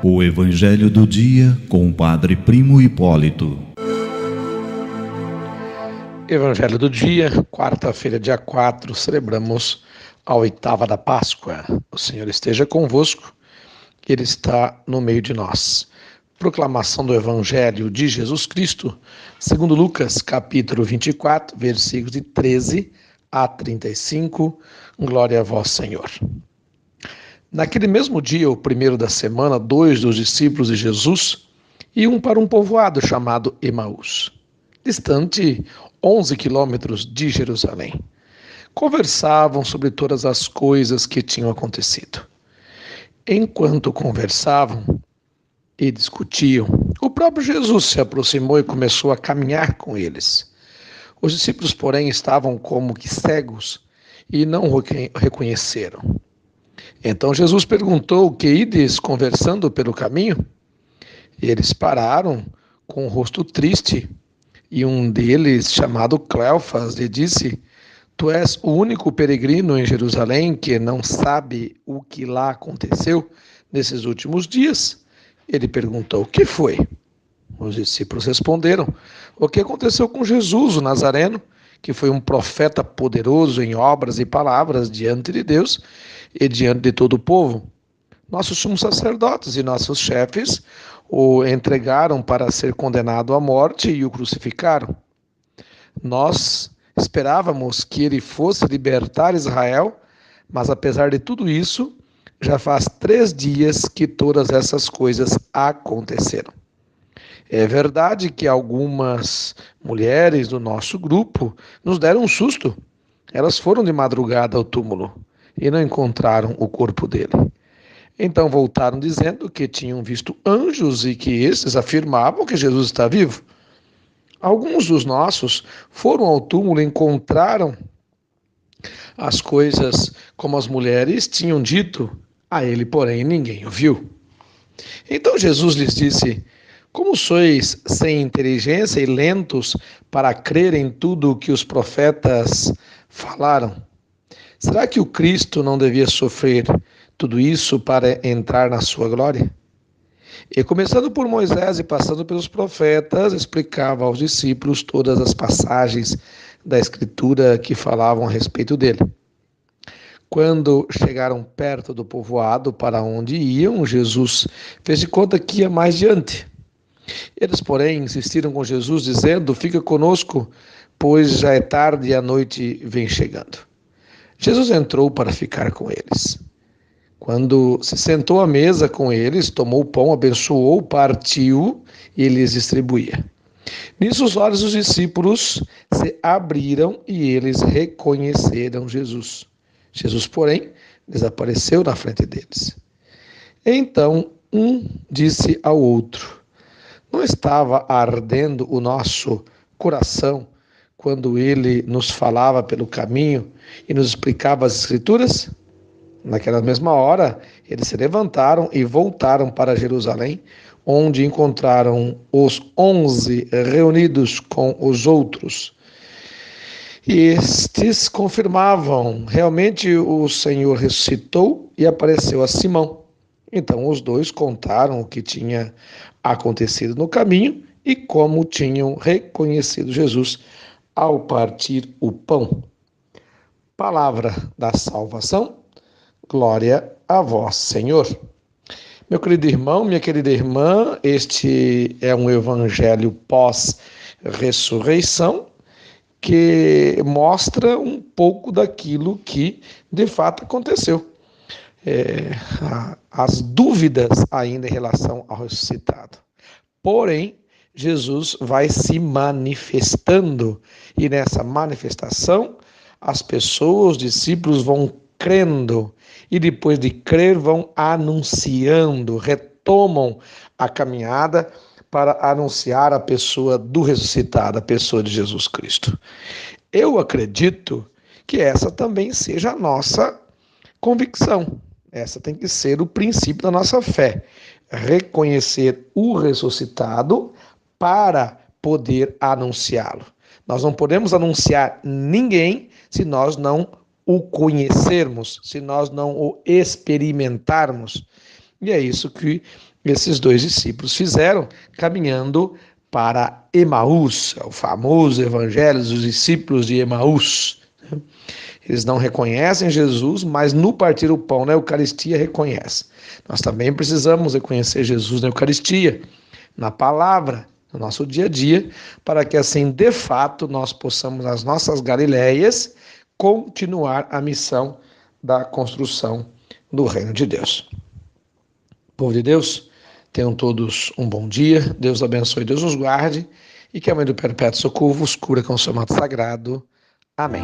O Evangelho do Dia com o Padre Primo Hipólito. Evangelho do Dia, quarta-feira, dia 4, celebramos a oitava da Páscoa. O Senhor esteja convosco, Ele está no meio de nós. Proclamação do Evangelho de Jesus Cristo, segundo Lucas, capítulo 24, versículos de 13 a 35. Glória a vós, Senhor. Naquele mesmo dia, o primeiro da semana, 2 dos discípulos de Jesus iam para um povoado chamado Emaús, distante 11 quilômetros de Jerusalém. Conversavam sobre todas as coisas que tinham acontecido. Enquanto conversavam e discutiam, o próprio Jesus se aproximou e começou a caminhar com eles. Os discípulos, porém, estavam como que cegos e não o reconheceram. Então Jesus perguntou: que ides conversando pelo caminho? Eles pararam com o rosto triste, e um deles, chamado Cleofas, lhe disse: Tu és o único peregrino em Jerusalém que não sabe o que lá aconteceu nesses últimos dias? Ele perguntou: O que foi? Os discípulos responderam: O que aconteceu com Jesus, o Nazareno, que foi um profeta poderoso em obras e palavras diante de Deus e diante de todo o povo. Nossos sumos sacerdotes e nossos chefes o entregaram para ser condenado à morte e o crucificaram. Nós esperávamos que ele fosse libertar Israel, mas apesar de tudo isso, já faz 3 dias que todas essas coisas aconteceram. É verdade que algumas mulheres do nosso grupo nos deram um susto. Elas foram de madrugada ao túmulo e não encontraram o corpo dele. Então voltaram dizendo que tinham visto anjos e que esses afirmavam que Jesus está vivo. Alguns dos nossos foram ao túmulo e encontraram as coisas como as mulheres tinham dito. A ele, porém, ninguém o viu. Então Jesus lhes disse: Como sois sem inteligência e lentos para crer em tudo o que os profetas falaram? Será que o Cristo não devia sofrer tudo isso para entrar na sua glória? E começando por Moisés e passando pelos profetas, explicava aos discípulos todas as passagens da Escritura que falavam a respeito dele. Quando chegaram perto do povoado para onde iam, Jesus fez de conta que ia mais diante. Eles, porém, insistiram com Jesus, dizendo: Fica conosco, pois já é tarde e a noite vem chegando. Jesus entrou para ficar com eles. Quando se sentou à mesa com eles, tomou o pão, abençoou, partiu e lhes distribuía. Nisso os olhos dos discípulos se abriram e eles reconheceram Jesus. Jesus, porém, desapareceu na frente deles. Então um disse ao outro: Não estava ardendo o nosso coração quando ele nos falava pelo caminho e nos explicava as Escrituras? Naquela mesma hora, eles se levantaram e voltaram para Jerusalém, onde encontraram os 11 reunidos com os outros. E estes confirmavam: realmente o Senhor ressuscitou e apareceu a Simão. Então os dois contaram o que tinha acontecido no caminho e como tinham reconhecido Jesus ao partir o pão. Palavra da salvação. Glória a vós, Senhor. Meu querido irmão, minha querida irmã, este é um evangelho pós-ressurreição que mostra um pouco daquilo que de fato aconteceu. As dúvidas ainda em relação ao ressuscitado. Porém, Jesus vai se manifestando e nessa manifestação as pessoas, os discípulos vão crendo e depois de crer vão anunciando, retomam a caminhada para anunciar a pessoa do ressuscitado, a pessoa de Jesus Cristo. Eu acredito que essa também seja a nossa convicção. Essa tem que ser o princípio da nossa fé. Reconhecer o ressuscitado para poder anunciá-lo. Nós não podemos anunciar ninguém se nós não o conhecermos, se nós não o experimentarmos. E é isso que esses dois discípulos fizeram, caminhando para Emaús, o famoso evangelho dos discípulos de Emaús. Eles não reconhecem Jesus, mas no partir o pão na Eucaristia reconhecem. Nós também precisamos reconhecer Jesus na Eucaristia, na palavra, no nosso dia a dia, para que assim, de fato, nós possamos, nas nossas Galileias, continuar a missão da construção do reino de Deus. Povo de Deus, tenham todos um bom dia, Deus abençoe, Deus nos guarde, e que a Mãe do Perpétuo Socorro vos cura com o seu manto sagrado. Amém.